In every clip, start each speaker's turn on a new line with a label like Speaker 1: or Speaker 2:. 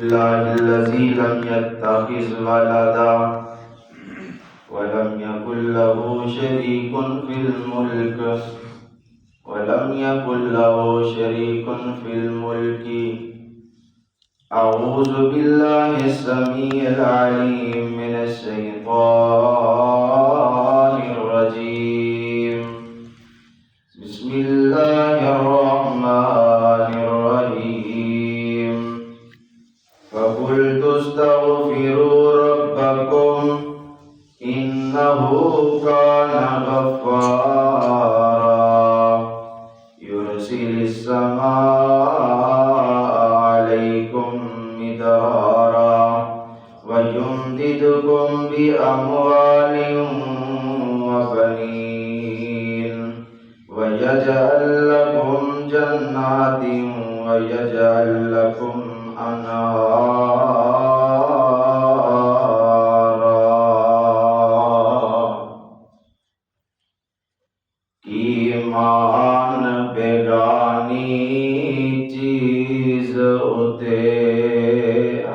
Speaker 1: لله الذي لم يتخذ ولدا ولم يكن له شريك في الملك أعوذ بالله السميع العليم من الشيطان الرجيم بسم الله الرحمن الرحيم فقلت استغفروا ربكم إنه كان غفارا يرسل السماء عليكم مدرارا ويمددكم بأموال وبنين ويجعل لكم جنات ويجعل لكم أنهارا ایمان بیگانی چیز ہوتے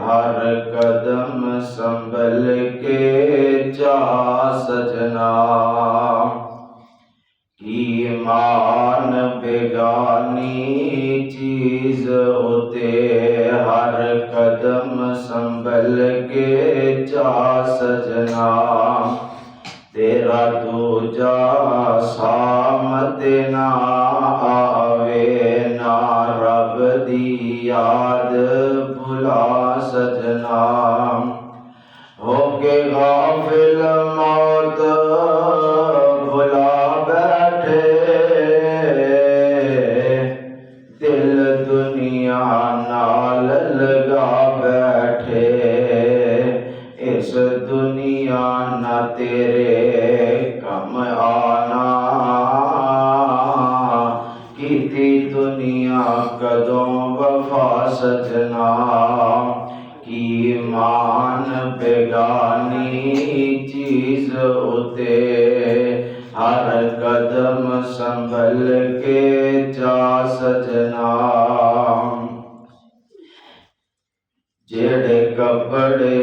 Speaker 1: ہر قدم سنبھل کے جا سجنا ایمان بیگانی چیز ہوتے ہر قدم سنبھل کے جا سجنا تیرا دوجا سامت نہ آوے نہ رب دی یاد بھلا سجنا ہو کے غافل موت بھلا بیٹھے دل دنیا نال لگا بیٹھے اس دنیا نہ تیرے کم آنا کیتی دنیا کدوں وفا سجنا ایمان بیگانی چیز ہوتے ہر قدم سنبھل کے جا سجنا جڑے کپڑے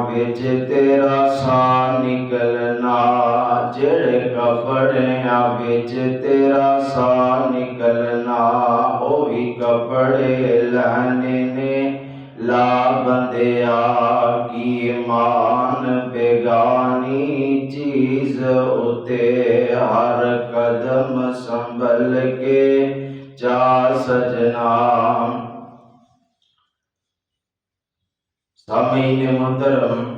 Speaker 1: وچ تیرا سا نکلنا جڑے کپڑے وچ تیرا سا نکلنا او بھی کپڑے لینے نے لا بندیا کی ایمان بیگانی چیز ہوتے ہر قدم سنبھل کے جا سجنا سامعین محترم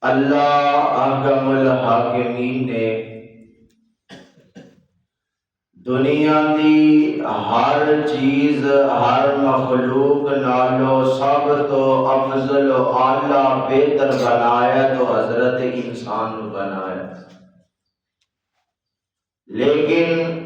Speaker 1: اللہ احکم الحاکمین نے دنیا دی ہر چیز ہر مخلوق نالو سب تو افضل و اعلیٰ بہتر بنایا تو حضرت انسان بنایا لیکن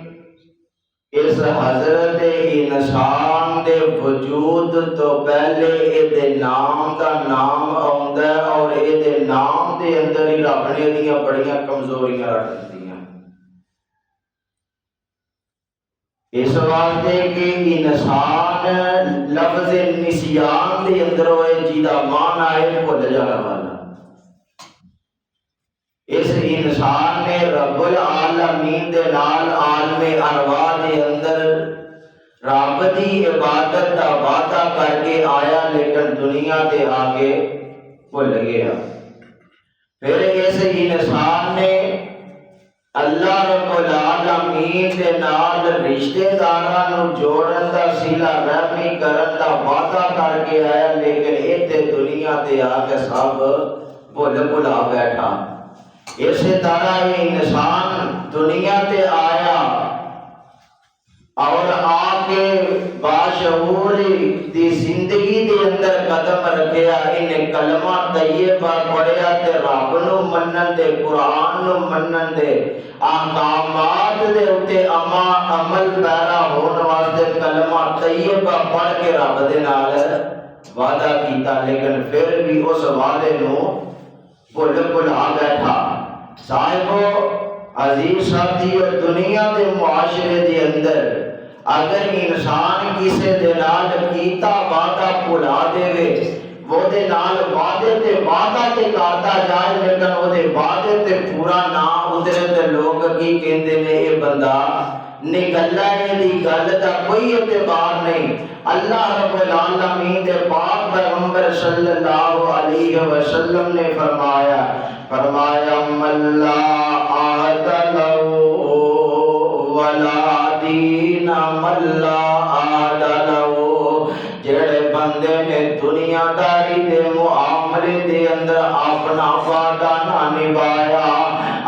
Speaker 1: اس حضرت انسان دے وجود تو پہلے اے دے نام دا نام آوندا ہے اور اے دے نام دے اندر ہی رب نے دیاں بڑیاں کمزوریاں رکھ دتیاں اس واسطے کہ انسان لفظ نسیان دے اندر ہوئے جیدہ معنی ہے بھول جانا والا اس انسان نے رب العالمین دے نال عالم ارواح دے اندر رب دی عبادت دا وعدہ کر کے آیا لیکن دنیا دے آگے بھول گیا پھر اس انسان نے اللہ رب العالمین دے نال رشتے داراں نو جوڑن دا صلہ رحمی کرن دا وعدہ کر کے آیا لیکن ایتھے دنیا دے آگے سب بھلا بیٹھا اسی طرح یہ انسان دنیا تے آیا اور آکے باشعور دی زندگی دے اندر قدم رکھیا انہیں کلمہ طیبہ پڑھیا تے رب نو منن دے قرآن نو منن دے احکامات دے اتے عمل پیرا ہون واسطے کلمہ طیبہ پڑھ کے رب دے نال وعدہ کیتا لیکن پھر بھی اس وعدے نو بھلا بیٹھا صاحبو عزیز ساتھی اور دنیا دے معاشرے دے اندر اگر انسان کسی دے نال کیتا وعدہ بھلا دے وہ دے نال وعدے تے وعدہ تے کرتا جائے لیکن وہ دے وعدے تے پورا نہ اترے تے لوگ کی کہندے نے یہ بندہ نکلا ہے دی گل دا کوئی اعتبار نہیں. اللہ رب العالمین دے پاک پیغمبر صلی اللہ علیہ وسلم نے فرمایا من لا عہد لہو ولا دین من لا عہد لہو، جڑے بندے نے دنیا داری دے معاملے دے اندر اپنا وعدہ نہ نبھایا،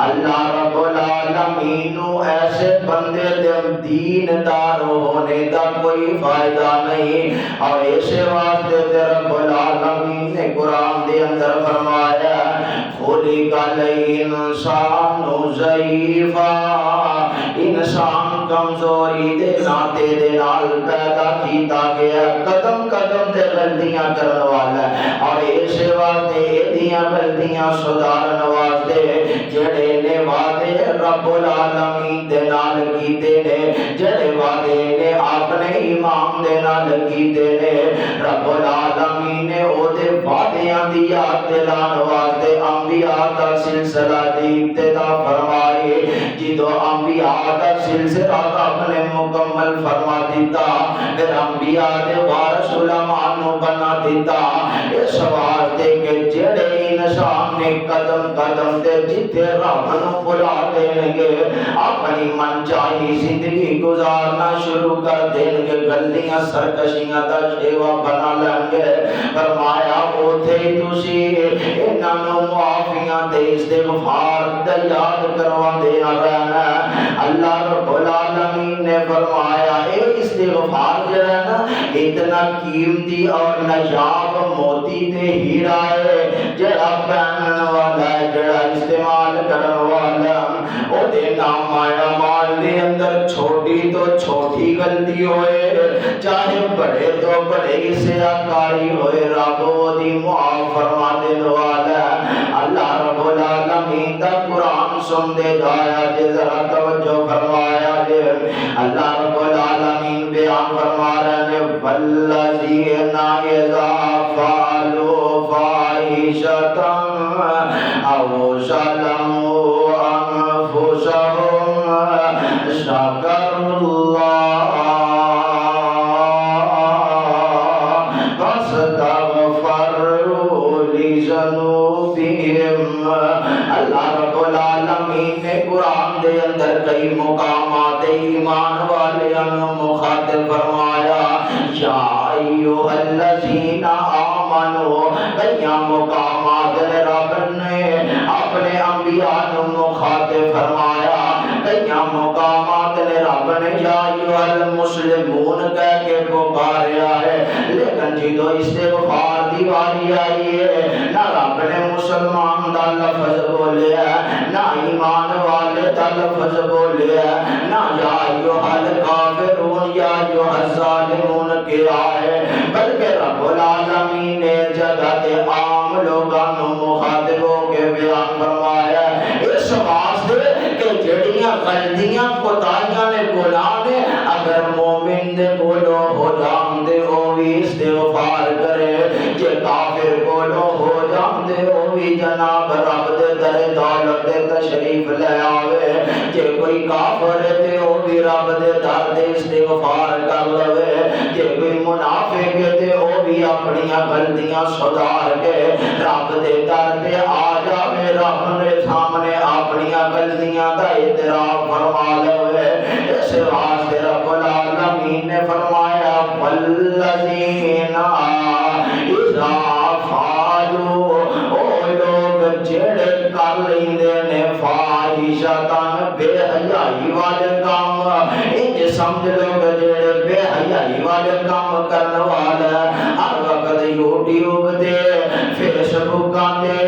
Speaker 1: اللہ رب العالمین نو ایسے بندے دے دین دار ہونے دا کوئی فائدہ نہیں. اور اسے واسطے تے رب العالمین نے قرآن دے اندر فرمایا خلق الانسان ضعیفا، انسان کمزوری دے ناطے دے نال پیدا کیتا گیا، قدم قدم تے غلطیاں کرن والا ہے. اور اسے واسطے ایدیاں غلطیاں سدھارن واسطے جڑے نے وعدے رب العالمین دے نال کیتے نے، جڑے وعدے نے اپنے امام دے نال کیتے نے، رب العالمین نے او دے وعدیاں دی یاد دلان واسطے انبیاء دا سلسلہ دی ابتدا فرمائی. جدو انبیاء دا سلسلہ اپنے مکمل فرما دیتا پھر انبیاء دے وارث علماء نو بنا دیتا، اس واسطے کہ جڑے انسان نے قدم قدم تے جتے رب نو بلا دیں گے اپنی من چاہی زندگی گزارنا شروع کر دیں گے، گلیاں سرکشیاں دا شیوا بنا لیں گے. فرمایا اوتھے تسی انہاں نو معافیاں تے استغفار دا یاد کروا دینا رہنا. اللہ رب العالمین نے فرمایا اے استغفار جو ہے نا اتنا قیمتی اور نجاب موتی تے ہیرا ہے، جڑا پہنن والا ہے، جڑا استعمال کرن والا او دے نام اعمال دے اندر چھوٹی تو چھوٹی غلطی ہوئے چاہے بڑے تو بڑے سیاکاری ہوئے رب او دی معاف فرما دین والا ہے. اللہ رب العالمین دا قرآن سن دے جایا جے ذرا توجہ فرمایا جے. اللہ رب العالمین بیان فرما رہے ہیں والذین اذا فعلوا فاحشۃ او ظلموا انفسهم شکروا اللہ فاستغفروا لذنوبهم. اللہ رب العالمین نے قرآن دے اندر کئی مقامات ایمان والیاں مخاطب فرمایا یا ایھا الذین آمنوا. کئی مقامات رب نے اپنے انبیاء کو مخاطب فرمایا، کئی مقامات نے رب نے یا ایھا المسلمون کہہ کے پکاریا ہے. لیکن جدو استغفار دی واری آئی ہے نہ رب نے مسلمان دا لفظ بولیا، نہ ایمان والے دا لفظ بولیا، نہ یا ایھا الکافرون یا ایھا الظالمون کیا ہے، بلکہ رب العالمین نے جگہ تے عام لوگاں نو مخاطب ہو کے بیان فرمایا اس واسطے کہ جڑیاں غلطیاں کوتاہیاں نے گناہ نے اگر مومن دے کولو ہو جان دے او بھی استغفار کرے، جے کافر کولو ہو جان دے او بھی جناب رب دے در دولت دے تشریف لے آوے، جے کوئی کافر تے او بھی رب دے در دے استغفار کر لوے، جے کوئی منافق تے او بھی اپنی غلطیاں سدھار کے رب دے در تے آ جاوے، رب نے سامنے اپنی غلطیاں دا اعتراف فرما لوے. اس واسطے رب العالمین نے فرمایا والذین اذا فعلوا، او لوگ جڑے کر لیندے نے فاحشۃ بے حیائی والے کام، انج سمجھ لو جڑے بے حیائی والے کام کرن والا ہر وقت یوٹیوب دے فیس بکاں دے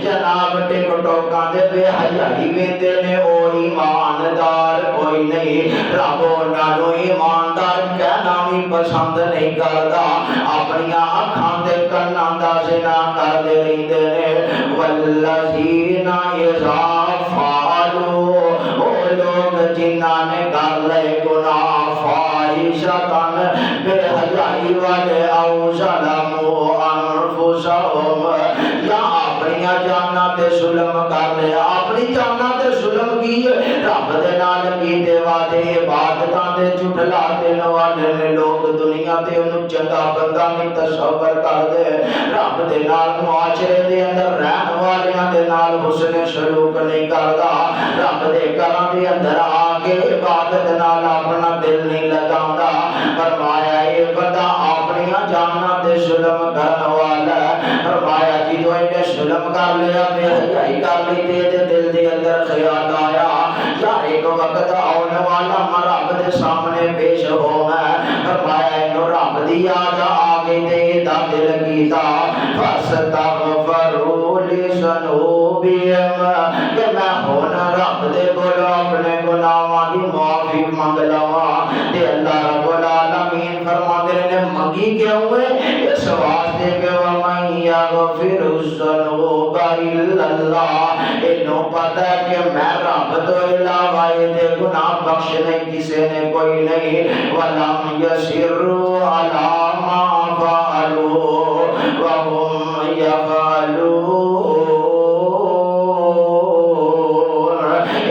Speaker 1: جناب ٹک ٹوکاں دے بے حیائی ویندے نے او ایماندار کوئی نہیں. رب انہاں نو ایماندار کہنا بھی پسند نہیں کردا، اپنی اکھاں تے کناں دا زنا کردے رہندے نے. والذین اذا فعلوا، او لوگ جنہاں نے کر لے گناہ فاحشۃ معیشتاً بے حیائی والے او ظلموا انفسہم، یا اپنی جاناں تے ظلم کر لیا، اپنی جاناں تے ظلم کی رب دے نال کیتے وعدے عبادتاں تے جھٹلا دین والے نے لوگ دنیا تے انہوں چنگا بندہ نہیں تصور کر دے، رب دے نال معاشرے دے اندر رہن والیاں دے نال حسن سلوک نہیں کردا، رب دے گھراں دے اندر آ کے عبادت نال اپنا دل نہیں لگاوندا، فرمایا اے بندہ اپنی جاناں تے ظلم کرن والا ہے، فرمایا جدوں اے ظلم کر لیا بے حیائی کر لی تے دل دے اندر خیال آیا یار ایک وقت آنے والا میں رب دے سامنے پیش ہونا ہے، فرمایا انہوں رب دی یاد آ گئی تے دا دل کیتا فاستغفروا لذنوبہم کہ میں ہن رب دے کول اپنے گناہاں دی معافی منگ لواں تے اللہ رب العالمین فرماندے نے منگی کیوں ہے اس واسطے کہ ومن یغفر الذنوب الا اللہ، انہوں پتہ ہے کہ میں رب تو علاوہ دے گناہ بخشنے کسے نے کوئی نہیں، وَلَمْ يَسِرُّوا عَلَى مَا فَعَلُوا وَهُمْ يَفْعَلُونَ،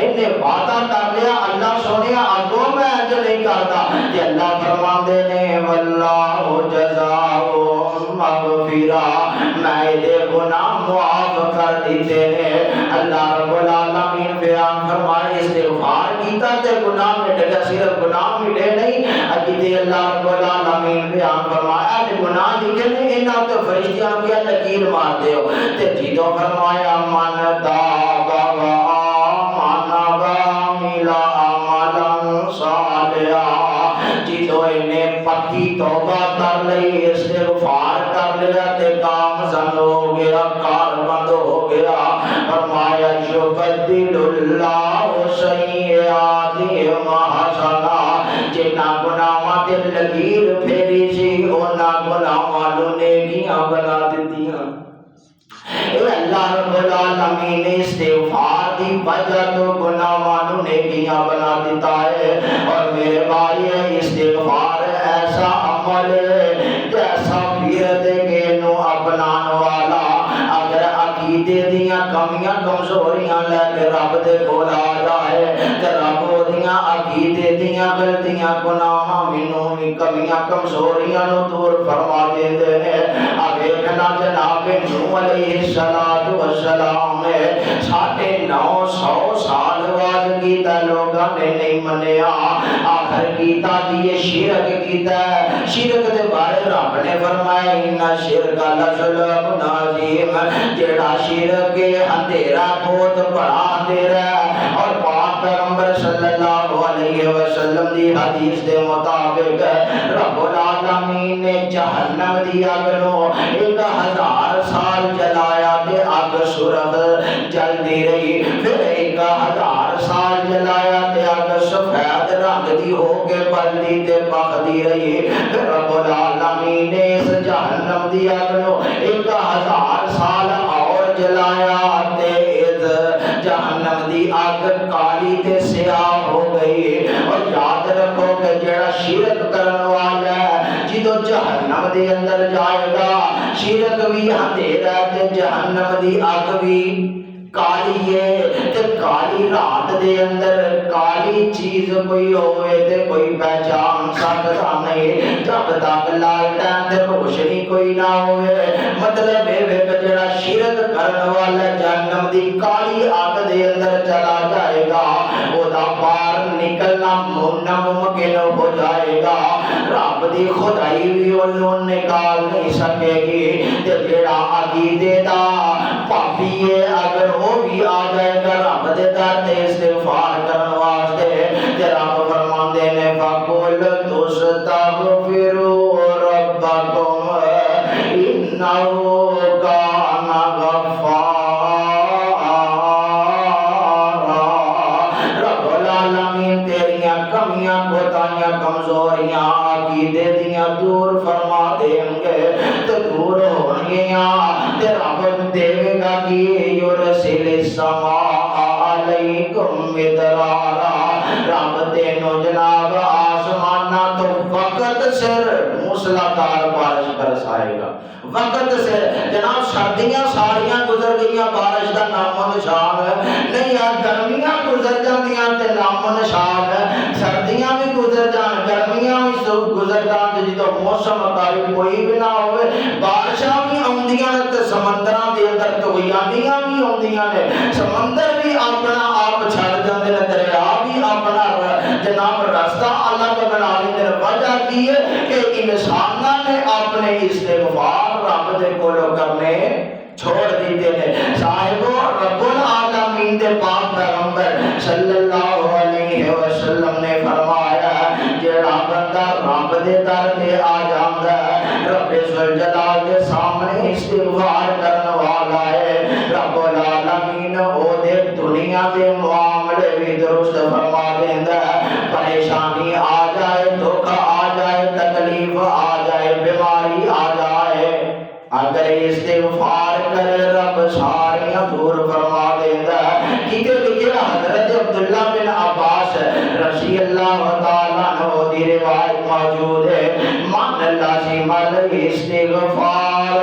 Speaker 1: انہیں وعدہ کر لیا اللہ سونے آگوں میں اج نہیں کرتا، کہ اللہ فرماندے نے وَاللَّهُ جَزَاؤُهُم مَغْفِرَةً، میں دے گناہ معاف کر دیتے ہیں، اللہ رب العالمین بیان فرمائے استغفار کیتا تے گناہ مٹ گیا، صرف گناہ مٹے نہیں اگے اللہ رب العالمین بیان فرمایا تے گناہ لکھے نے انہاں تے فرشتیاں کیا لکیر مار دیو تے جدوں فرمایا من تاب وآمن وعمل عملا صالحا، جدوں انہیں پکی توبہ کر لئی استغفار کر لیا تے کام زن ہو گیا، کار بند ہو گیا، فرمایا یبدل اللہ سیئاتہم حسنات، جنہاں گناہاں تے لکیر پھیری سی انہاں گناہاں نوں نیکیاں بنا دتیاں۔ اے اللہ رب العالمین نے استغفار دی وجہ تو گناہاں نوں نیکیاں بنا دیتا ہے، اور میرے بھائی استغفار ایسا عمل ہے جیسا پیر دے کے نو اپنان والا اگر عقیدے دیاں کمیاں کمزوریاں لے کے رب دے کول آ جائے تے رب دیاں عقیدے دیاں غلطیاں گناہاں منوں وی کمیاں کمزوریاں نو دور فرما دیندے نے۔ اب ویکھنا جناب نوح علیہ السلام نے 950 سال بعد کیتا لوگاں نے نہیں منیا، آخر کیتا دیے شرک کیتا، شرک دے بارے رب نے فرمایا ان شرک لظلم عظیم، جڑا شرک اندھیرا بہت بڑا اندھیرا ہے، اور پاک پیغمبر صلی اللہ علیہ وسلم دی حدیث دے مطابق رب العالمین نے جہنم دی اگ نو 1000 سال جلایا تے اگ سرخ جلدی رہی، پھر 1000 سال جلایا تے اگ سفید رنگ دی ہو کے بلدی تے پکدی رہی، پھر رب العالمین نے اس جہنم دی اگ نو 1000 سال اور جلایا تے جہنم دی اگ کالی تے سیاہ ہو گئی، اور یاد رکھو کہ جڑا شرک کرن والا ہے جدو جہنم دے اندر جائے گا شرک بھی اندھیرا تے جہنم دی اگ بھی کالی ہے، تے کالی رات دے اندر کالی چیز کوئی ہوئے تے کوئی پہچان سکتا نہیں جب تک لالٹین تے روشنی کوئی نہ ہوئے، مطلب ہے کہ جڑا شرک کرن والا جہنم دی کالی آگ دے اندر چلا جائے گا وہ دا باہر نکلنا ناممکن ہو جائے گا، رب دی خدائی بھی انہوں نکال نہیں سکے گی، تے جڑا عقیدے دا پاپی ہے اگر وہ بھی آ جائے گا رب دے در تے استغفار کرن واسطے تے رب فرماندے نے فَقُلْ تُسْتَغْفِرُوا رَبَّكُمْ إِنَّهُ كَانَ غَفَّارًا، رب العالمین تیریاں کمیاں کوتاہیاں کمزوریاں عقیدے دیاں دور فرما دیں گے تے دور ہونگیاں تے رب دے گا کہ یرسل السماء علیکم مدرارا، رب تینو جناب آسمانہ تو سر موسلادھار بارش برسائے گا، وقت سے جناب سردیاں ساریاں گزر گئیاں بارش دا نام و نشان نہیں ہے، گرمیاں گزر جاندیاں تے نام و نشان ہے، سردیاں بھی گزر جان گرمیاں بھی گزر جان تے جدوں موسم مطابق کوئی بھی نہ ہوئے، بارشاں بھی آندیاں نے تے سمندراں دے اندر طغیانیاں بھی آندیاں نے، سمندر بھی اپنا آپ چھڑ جاندے نے، دریا بھی اپنا جناب راستہ الگ بنا لیندے نے۔ وجہ کی ہے کہ انساناں نے اپنے استغفار رب دے کولوں کرنے چھوڑ دیتے ہیں۔ صاحبو رب العالمین دے پاک پیغمبر صلی اللہ علیہ وسلم نے فرمایا جڑا بندہ رب دے در تے آ جاندا ہے، رب ذوالجلال دے سامنے استغفار کرن والا ہے، رب العالمین او دے دنیا دے معاملے بھی درست فرما دیندا ہے۔ پریشانی آ جائے، دکھ آ جائے، تکلیف آ جائے، بیماری آ جائے، اگر استغفار کرے رب ساریاں دور فرما دیندا ہے۔ کیونکہ لکھیا حضرت عبداللہ بن عباس رضی اللہ تعالیٰ عنہ دی روایت موجود ہے، من لازم الاستغفار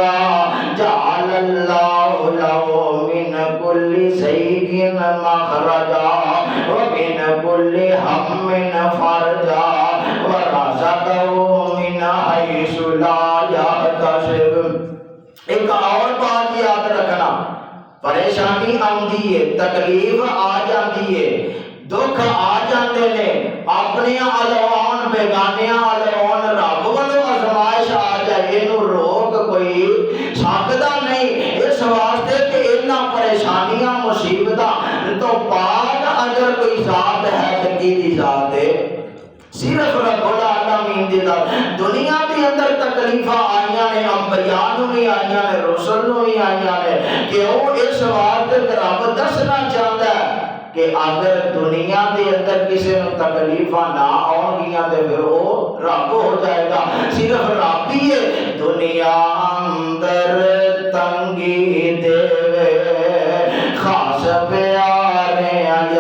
Speaker 1: جعل اللہ لہ من کل ضیق مخرجا ومن کل ہم فرجا ورزقہ من حیث لا یحتسب۔ ایک اور بات یاد رکھنا، پریشانی آندی ہے، تکلیف آ جاتی ہے، دکھ آ جاندے نے، اپنے علوان بیگانیاں علوان رب والو آزمائش آ جائے، انہوں روک کوئی ساکدہ نہیں، اس واسطے کہ انہاں پریشانیاں مصیبتاں تو پاک اگر کوئی ذات ہے تو کی دی ذات ہے؟ صرف رب العالمین دی ذات۔ دنیا کے اندر تکلیفاں آئیاں نے، انبیاء نوں بھی آئیاں نے، رسول نوں بھی آئیاں نے، کہ وہ اس واسطے رب دسنا چاہتا ہے کہ اگر دنیا کے اندر کسی نوں تکلیفاں نہ آن گیاں تو پھر وہ رب ہو جائے گا۔ صرف رب ہی ہے دنیا اندر تنگی دے خاص پیارے یار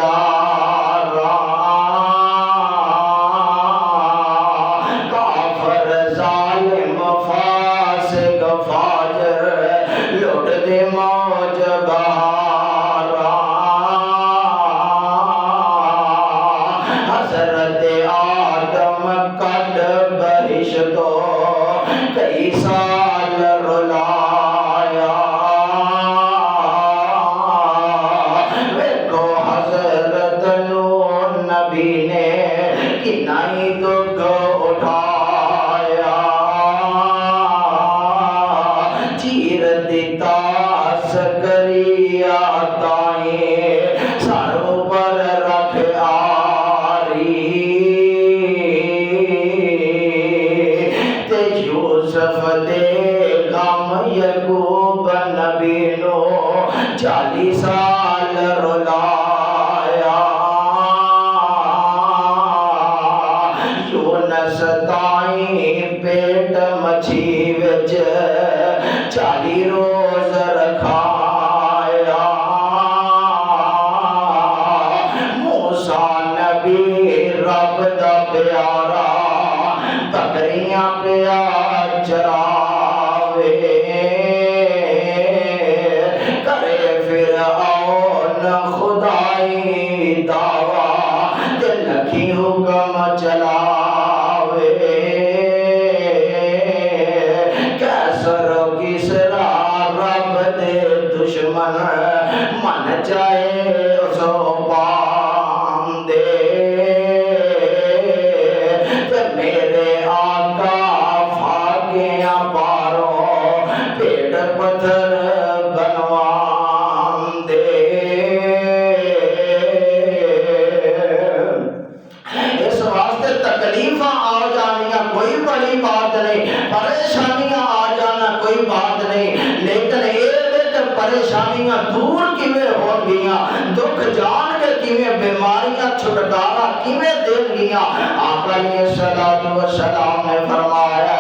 Speaker 1: پریشانیاں دور کیویں ہو گیاں، دکھ جان کے کیویں بیماریاں چھٹکارا کیویں دے گیاں۔ آقا علیہ الصلوۃ والسلام نے فرمایا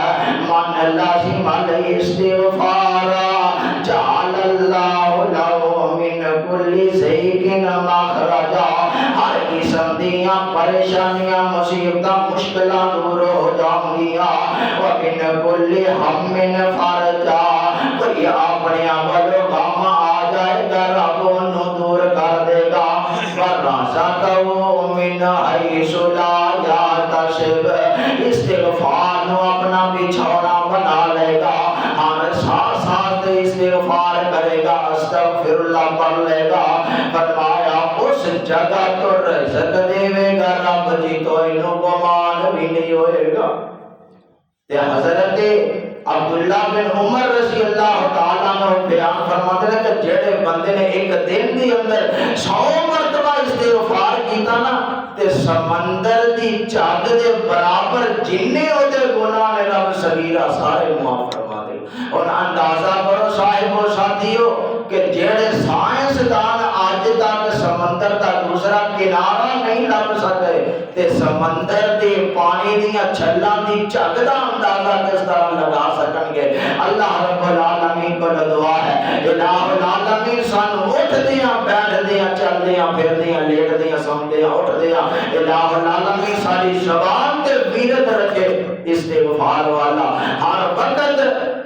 Speaker 1: من لازم الاستغفار جعل اللہ لہ من کل ضیق مخرجا۔ ہر کس جسم دیاں پریشانیاں مصیبتاں مشکلاں دور ہو جاؤنگیاں وَمِن كُلِّ هَمٍّ فَرَجًا کوئی اپنے عمل غم آ جائے گا رب انہوں دور کر دے گا وَرَزَقَهُ مِنْ حَيْثُ لَا يَحْتَسِبُ استغفار نو اپنا بچھونا بنا لے گا ہر سانس سانس استغفار کرے گا استغفر اللہ پڑھ لے گا فرمایا اس جگہ تو رزق دے گا رب جی تو انہوں گمان بھی نہیں ہوئے گا تے حضرت عبداللہ بن عمر رضی اللہ تعالیٰ نے بیان فرماتے ہیں کہ جڑے بندے نے ایک دن دی اندر 100 مرتبہ استغفار کیتا نا تے سمندر دی چاند دے برابر جننے ہوتے گناہ نے رب صغیرہ سارے معاف فرما دے اور اندازہ کرو صاحب و ساتھیو کہ جڑے سائنسدان آج تک سمندر کا دوسرا کنارہ نہیں لب سکے تے سمندر دے پانی دیا چھلاں دی جھگ دا اندازہ کس طرح لگا سکن گے اللہ رب العالمین کو دعا ہے الہ العالمین سان اٹھ دیاں بیٹھ دیاں چل دیاں پھر دیاں لیٹ دیاں سم دیاں اٹھ دیاں الہ العالمین ساری زبان تے ویرت رکھے استغفار والا ہر وقت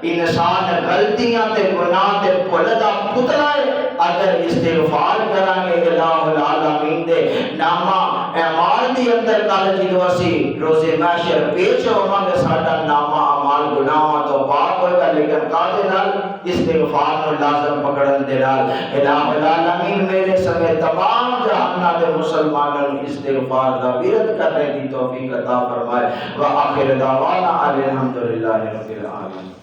Speaker 1: انسان غلطیاں تے گناہ تے بھولدا پتلا ہے اگر استغفار کرانگے الہ العالمین دے نامہ اعمال دی اندر کل جدو اسی روز محشر پیش ہوواں گے ساڈا نامہ اعمال گناہاں تو پاک ہوئے گا لیکن کادے نال استغفار نو لازم پکڑن دے نال الہ العالمین میرے سمیت تمام جہانہ دے مسلمانوں استغفار دا ویرت کرنے کی توفیق عطا فرمائے وآخر دعوانا الحمدللہ رب العالمین.